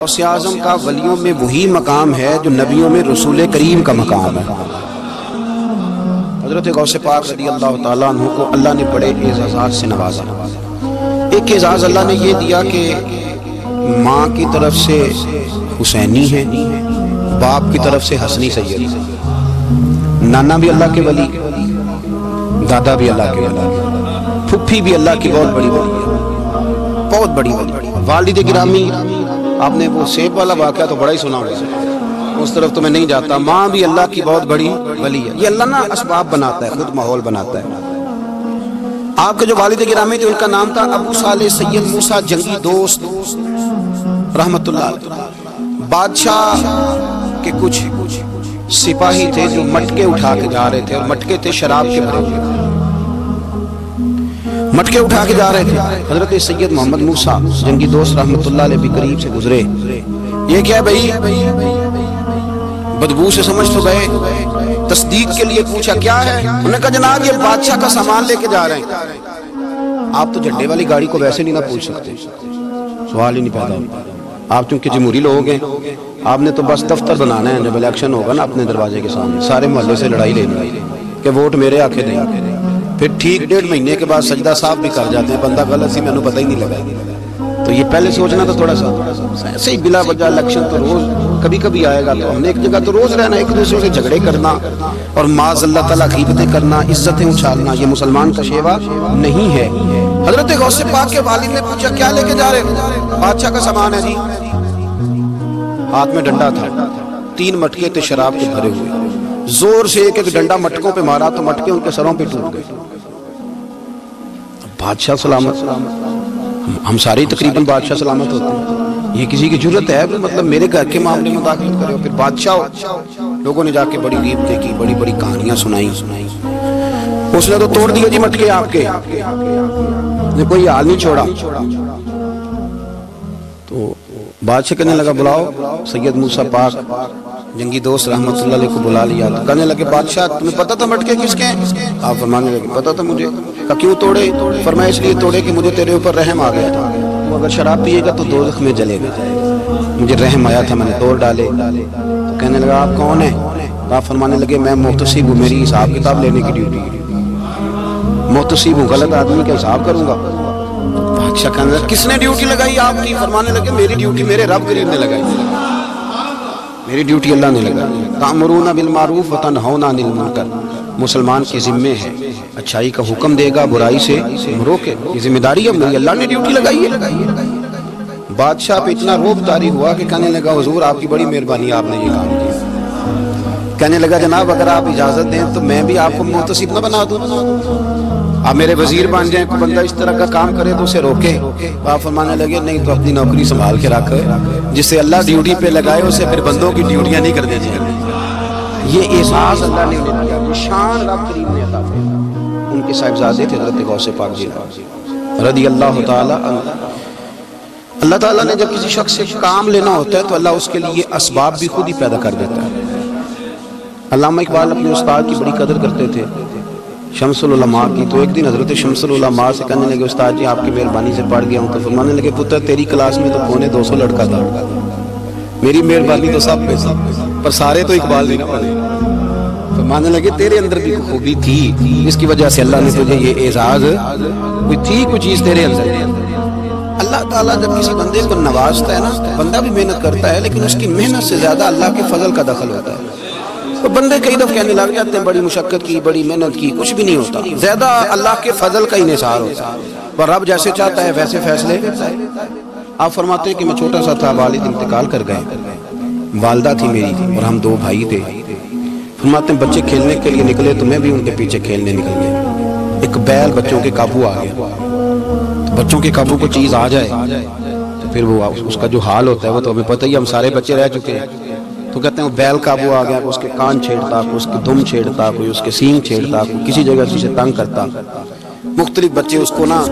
غوث اعظم کا ولیوں میں وہی مقام ہے جو نبیوں میں رسول کریم کا مقام ہے۔ حضرت غوث پاک رضی اللہ تعالیٰ عنہ کو اللہ نے بڑے اعزازات سے نوازا۔ ایک اعزاز اللہ نے یہ دیا کہ ماں کی طرف سے حسینی ہے، باپ کی طرف سے حسنی سید، نانا بھی اللہ کے ولی، دادا بھی اللہ کے ولی، پھپھی بھی اللہ کی بہت بڑی ولی ہے، بہت بڑی ولی۔ والد گرامی، آپ نے وہ سیب والا واقعہ تو بڑا ہی سنا ہوگا، اس طرف تو میں نہیں جاتا۔ ماں بھی اللہ کی بہت بڑی ولی ہے۔ یہ اللہ نا اسباب بناتا ہے، خود ماحول بناتا ہے۔ آپ کے جو والد گرامی تھے ان کا نام تھا ابو صالح سید موسیٰ جنگی دوست رحمت اللہ علیہ۔ بادشاہ کے کچھ سپاہی تھے جو مٹکے اٹھا کے جا رہے تھے، اور مٹکے تھے شراب کے بھرے ہوئے، مٹکے اٹھا کے جا رہے تھے۔ حضرت سید محمد موسیٰ جنگی دوست رحمت اللہ علیہ بھی قریب سے گزرے۔ یہ کیا بھائی؟ بدبو سے سمجھ تو گئے، تصدیق کے لیے پوچھا کیا ہے؟ انہوں نے کہا جناب یہ بادشاہ کا سامان لے کے جا رہے ہیں۔ آپ تو جھنڈے والی گاڑی کو ویسے نہیں نہ پوچھ سکتے، سوال ہی نہیں پیدا ہوتا۔ آپ چونکہ جمہوری لوگ ہیں، آپ نے تو بس دفتر بنانا ہے، جب الیکشن ہوگا نا اپنے دروازے کے سامنے سارے محلے سے لڑائی لینی ہے کہ ووٹ میرے آکے دیں۔ پھر ٹھیک 1.5 مہینے کے بعد سجدہ صاف بھی کر جاتے ہیں، بندہ غلط سی میں نے پتہ ہی نہیں لگا۔ تو یہ پہلے سوچنا تو تھوڑا سا ایسے ہی بلا وجہ الیکشن تو روز کبھی کبھی آئے گا، تو ہم نے ایک جگہ تو روز رہنا، ایک دوسرے سے جھگڑے کرنا اور معاذ اللہ تعالیٰ غیبتیں کرنا، عزتیں اچھالنا، یہ مسلمان کا شیوا نہیں ہے۔ حضرت غوث پاک کے والد نے پوچھا کیا لے کے جا رہے ہیں؟ بادشاہ کا سامان ہے جی۔ ہاتھ میں ڈنڈا تھا، 3 مٹکے تھے شراب کے بھرے ہوئے، زور سے ایک ایک ڈنڈا مٹکوں پہ مارا تو مٹکے ان کے سروں پہ ٹوٹ گئے۔ بادشاہ سلامت، ہم سارے تقریباً بادشاہ سلامت ہوتے ہیں، یہ کسی کی جرت ہے مطلب میرے گھر کے معاملے میں داخل کرے؟ پھر بادشاہ لوگوں نے جا کے بڑی غیبتیں کی، بڑی بڑی کہانیاں سنائی۔ اس نے تو توڑ دیے جی مٹکے آپ کے، نے کوئی حال نہیں چھوڑا۔ تو بادشاہ کہنے لگا بلاؤ سید موسیٰ پاک جنگی دوست رحمت اللہ علیہ کو بلا لیا۔ تو کہنے لگے بادشاہ تمہیں پتہ تھا مٹکے کس کے ہیں؟ آپ فرمانے لگے پتہ تھا مجھے۔ کہا کیوں توڑے؟ فرمایا اس لیے توڑے کہ مجھے تیرے اوپر رحم آ گیا تھا، وہ اگر شراب پیے گا تو دوزخ میں جلے گا، مجھے رحم آیا تھا میں نے توڑ ڈالے۔ تو کہنے لگا آپ کون ہیں؟ آپ فرمانے لگے میں محتسب ہوں، میری حساب کتاب لینے کی ڈیوٹی ہے، محتسب ہوں، غلط آدمی کا حساب کروں گا۔ بادشاہ کہنے لگا کس نے ڈیوٹی لگائی آپ کی؟ فرمانے لگے میری ڈیوٹی میرے رب کریم نے لگائی، میری ڈیوٹی اللہ نے لگائی۔ تأمرون بالمعروف وتنہون عن المنکر، مسلمان کے ذمے ہے اچھائی کا حکم دے گا، برائی سے روکے، یہ ذمہ داری ہے میری، اللہ نے ڈیوٹی لگائی ہے۔ بادشاہ پہ اتنا روب طاری ہوا کہ کہنے لگا حضور آپ کی بڑی مہربانی، آپ نے یہ کام کیا۔ کہنے لگا جناب اگر آپ اجازت دیں تو میں بھی آپ کو محتسب نہ بنا دوں، آپ میرے وزیر بن جائیں، کوئی بندہ اس طرح کا کام کرے تو اسے روکے۔ آپ فرمانے لگے نہیں تو اپنی نوکری سنبھال کے رکھ، جسے اللہ ڈیوٹی پہ لگائے اسے پھر بندوں کی ڈیوٹیاں نہیں کرنے چاہیے۔ یہ احساس اللہ نے انہیں دیا، نشان رب کریم نے عطا فرمایا۔ ان کے صاحبزادے تھے حضرت غوث پاک جی رضی اللہ تعالیٰ عنہ۔ اللہ تعالیٰ نے جب کسی شخص سے کام لینا ہوتا ہے تو اللہ اس کے لیے اسباب بھی خود ہی پیدا کر دیتا ہے۔ علامہ اقبال اپنے استاد کی بڑی قدر کرتے تھے، شمس العلماء کی۔ تو ایک دن حضرت شمس العلماء سے کہنے لگے استاد جی آپ کی مہربانی سے پڑھ گیا ہوں۔ تو فرمانے لگے پتر تیری کلاس میں تو 250 لڑکا تھا، میری مہربانی تو سب پہ تھی پر سارے تو اقبال نہیں پڑھے۔ فرمانے لگے تیرے اندر بھی خوبی تھی، اس کی وجہ سے اللہ نے تجھے یہ اعزاز، کوئی تھی کوئی چیز تیرے اندر۔ اللہ تعالیٰ جب کسی بندے کو نوازتا ہے نا، بندہ بھی محنت کرتا ہے لیکن اس کی محنت سے زیادہ اللہ کے فضل کا دخل ہوتا ہے۔ تو بندے کئی دفعہ کہنے لگ جاتے ہیں بڑی مشقت کی، بڑی محنت کی، کچھ بھی نہیں ہوتا، زیادہ اللہ کے فضل کا انحصار ہوتا ہے، اور رب جیسے چاہتا ہے ویسے فیصلے۔ آپ فرماتے ہیں کہ میں چھوٹا سا تھا، والد انتقال کر گئے، والدہ تھی میری اور ہم 2 بھائی تھے۔ فرماتے ہیں بچے کھیلنے کے لیے نکلے تو میں بھی ان کے پیچھے کھیلنے نکل گیا۔ ایک بیل بچوں کے قابو آ گیا، تو بچوں کے قابو کو چیز آ جائے تو پھر وہ اس کا جو حال ہوتا ہے وہ تو ہمیں پتہ ہی، ہم سارے بچے رہ چکے ہیں۔ تو کہتے ہیں وہ بیل قابو آ گیا، اس کے کان چھیڑتا، کوئی اس کی دم چھیڑتا، کوئی اس کے سینگ چھیڑتا، کوئی کسی جگہ سے اسے تنگ کرتا۔ مختلف بچے اس کو نا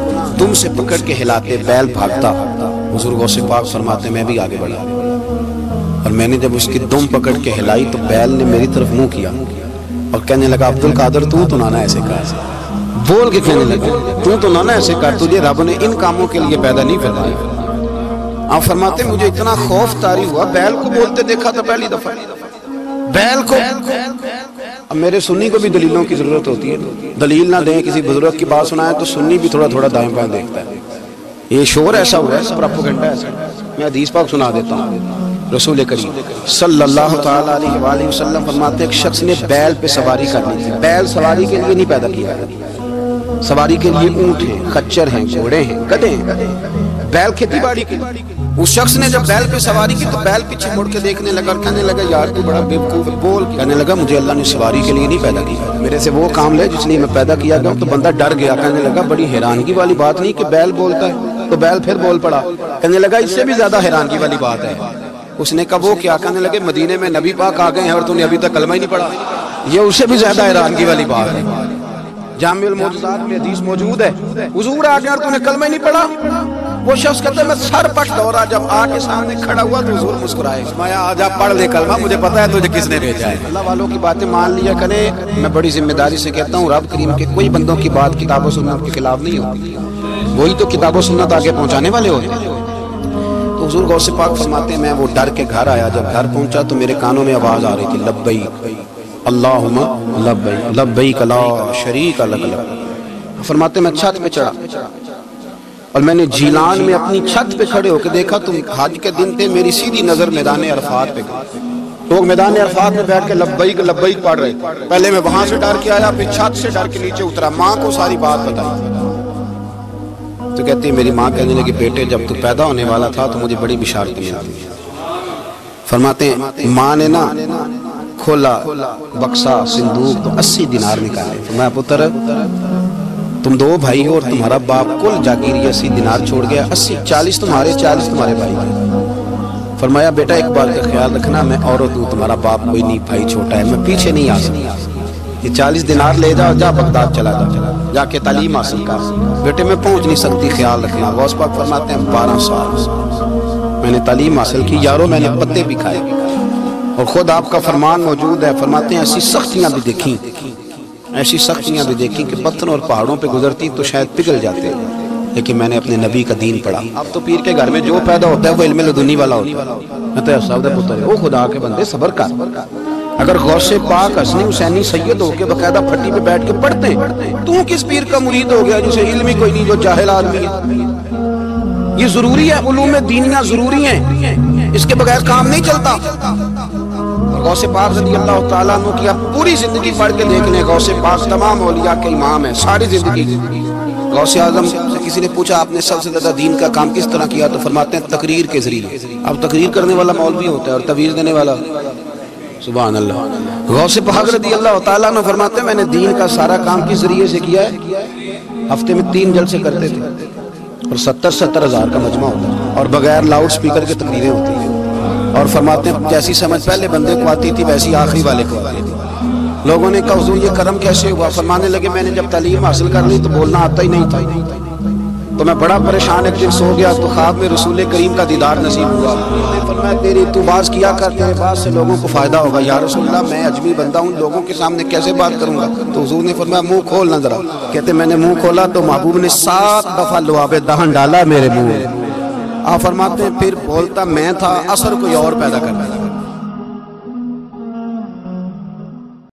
دم سے پکڑ کے ہلاتے، بیل بھاگتا۔ حضور غوث پاک فرماتے میں بھی آگے بڑھا، اور میں نے جب اس کی دم پکڑ کے ہلائی تو بیل نے میری طرف منہ کیا اور کہنے لگا عبدالقادر تو نانا ایسے کر، بول کے کہنے لگا تو نانا ایسے کر، تجھے رب نے ان کاموں کے لیے پیدا نہیں فرمایا۔ آپ فرماتے ہیں مجھے اتنا خوف طاری ہوا، بیل کو بولتے دیکھا تھا پہلی دفعہ، بیل کو۔ اب میرے سنی کو بھی دلیلوں کی ضرورت ہوتی ہے، دلیل نہ دیں، کسی بزرگ کی بات سنائیں تو سنی بھی تھوڑا تھوڑا دائیں بائیں دیکھتا ہے۔ یہ شور ایسا ہوا ہے، پروپیگنڈا ایسا ہے۔ میں حدیث پاک سنا دیتا ہوں۔ رسول کریم صلی اللہ تعالیٰ علیہ وآلہ وسلم فرماتے ہیں ایک شخص نے بیل پہ سواری کرنی تھی۔ بیل سواری کے لیے نہیں پیدا کیا، سواری کے لیے اونٹ ہیں، خچر ہیں، گھوڑے ہیں، گدھے ہیں، بیل کھیتی باڑی کے لیے۔ اس شخص نے جب بیل پہ سواری کی تو بیل پیچھے مڑ کے دیکھنے لگا اور کہنے لگا یار تو بڑا بیوقوف بول، کہنے لگا مجھے اللہ نے سواری کے لیے نہیں پیدا کیا، میرے سے وہ کام لے جس لیے میں پیدا کیا گیا ہوں۔ تو بندہ ڈر گیا، کہنے لگا بڑی حیرانگی والی بات نہیں کہ بیل بولتا ہے، تو بیل پھر بول پڑا۔ کہنے لگا اس سے بھی زیادہ حیرانگی والی بات ہے۔ اس نے کہا وہ کیا؟ کہنے لگے مدینے میں نبی پاک آ گئے ہیں اور تو نے ابھی تک کلمہ ہی نہیں پڑھا، یہ اس سے بھی زیادہ حیرانگی والی بات ہے۔ جامع المعجزات میں حدیث موجود ہے، حضور آ گئے اور تو نے کلمہ ہی نہیں پڑھا۔ وہ شخص کہتا ہے میں سر پٹ دوڑا، جب آ کے سامنے کھڑا ہوا تو حضور مسکرائے، فرمایا آ جا پڑھ لے کلمہ، مجھے پتا ہے تجھے کس نے بھیجا ہے۔ اللہ والوں کی باتیں مان لیا کریں، میں بڑی ذمہ داری سے کہتا ہوں رب کریم کے کوئی بندوں کی بات کتاب و سنت کے خلاف نہیں ہوتی، وہی تو کتاب و سنت آگے پہنچانے والے ہوتے ہیں۔ تو حضور غوث پاک فرماتے ہیں میں وہ ڈر کے گھر آیا، جب گھر پہنچا تو میرے کانوں میں آواز آ رہی تھی لبیک اللہم لبیک لبیک لا شریک لک لبیک۔ فرماتے ہیں میں چھت پہ چڑھا اور میں نے جیلان میں اپنی چھت پہ کھڑے ہو کے دیکھا تو حج کے دن تھے، میری سیدھی نظر میدان عرفات پہ گئی، لوگ میدان عرفات میں بیٹھ کے لبیک لبیک پڑھ رہے تھے۔ پہلے میں وہاں سے ڈر کے آیا، پھر چھت سے ڈر کے نیچے اترا، ماں کو ساری بات بتائی تو کہتی ہے میری ماں کہنے لگی بیٹے جب تو پیدا ہونے والا تھا تو مجھے بڑی بشارت ملی۔ فرماتے ہیں ماں نے نا کھولا بکسا صندوق تو 80 دینار نکالے، فرمایا پتر تم دو بھائی ہو اور تمہارا باپ کل جاگیری 80 دینار چھوڑ گیا، 80 40 تمہارے 40 تمہارے بھائی کے۔ فرمایا بیٹا ایک بات کا خیال رکھنا، میں عورت ہوں، تمہارا باپ کوئی نہیں، بھائی چھوٹا ہے، میں پیچھے نہیں آ سکتا، یہ 40 دینار لے جا، جا بغداد چلا جا کے تعلیم حاصل کر، بیٹے میں پہنچ نہیں سکتی، خیال رکھنا۔ غوث پاک فرماتے ہیں 12 سال میں نے تعلیم حاصل کی یارو، میں نے پتے بھی کھائے اور خود آپ کا فرمان موجود ہے، فرماتے ہیں ایسی سختیاں بھی دیکھیں، ایسی سختیاں بھی دیکھیں کہ پتھروں اور پہاڑوں پہ گزرتی تو شاید پگھل جاتے، لیکن میں نے اپنے نبی کا دین پڑھا۔ اب تو پیر کے گھر میں جو پیدا ہوتا ہے وہ علم لدنی والا ہوتا ہے، میں تو صاحب پتر ہے، وہ خدا کے بندے صبر کر۔ اگر غوث پاک حسنی حسینی سید ہو کے باقاعدہ پھٹی پہ بیٹھ کے پڑھتے ہیں، تو کس پیر کا مرید ہو گیا جسے علم ہی کوئی نہیں، جو جاہل آدمی ہے؟ یہ ضروری ہے، علوم دینیاں ضروری ہیں، اس کے بغیر کام نہیں چلتا۔ غوث پاک رضی اللہ تعالیٰ عنہ کی آپ پوری زندگی پڑھ کے دیکھ لیں، غوث پاک تمام اولیاء کے امام ہیں، ساری زندگی۔ غوث اعظم سے کسی نے پوچھا آپ نے سب سے زیادہ دین کا کام کس طرح کیا، تو فرماتے ہیں تقریر کے ذریعے۔ اب تقریر کرنے والا مولوی ہوتا ہے اور تویز دینے والا، سبحان اللہ۔ غوث پاک رضی اللہ تعالیٰ عنہ فرماتے ہیں میں نے دین کا سارا کام کس ذریعے سے کیا ہے، ہفتے میں 3 جلسے کرتے تھے اور 70 ہزار کا مجمع ہوتا ہے اور بغیر لاؤڈ سپیکر کے تقریریں ہوتی ہیں، اور فرماتے ہیں جیسی سمجھ پہلے بندے کو آتی تھی ویسی آخری والے کو آتی تھی۔ لوگوں نے کہا حضور یہ کرم کیسے ہوا؟ فرمانے لگے میں نے جب تعلیم حاصل کر لی تو بولنا آتا ہی نہیں تھا، تو میں بڑا پریشان، ایک دن سو گیا تو خواب میں رسول کریم کا دیدار نصیب ہوا۔ فرمایا تیری تو باز کیا کر، تیرے باز سے لوگوں کو فائدہ ہوگا۔ یا رسول اللہ میں اجمی بندہ ہوں، لوگوں کے سامنے کیسے بات کروں گا؟ تو حضور نے فرمایا منہ کھول نہ ذرا۔ کہتے میں نے منہ کھولا تو محبوب نے 7 دفعہ لعاب دہن ڈالا میرے منہ میں۔ آپ فرماتے ہیں پھر بولتا میں تھا، اثر کوئی اور پیدا کرتا۔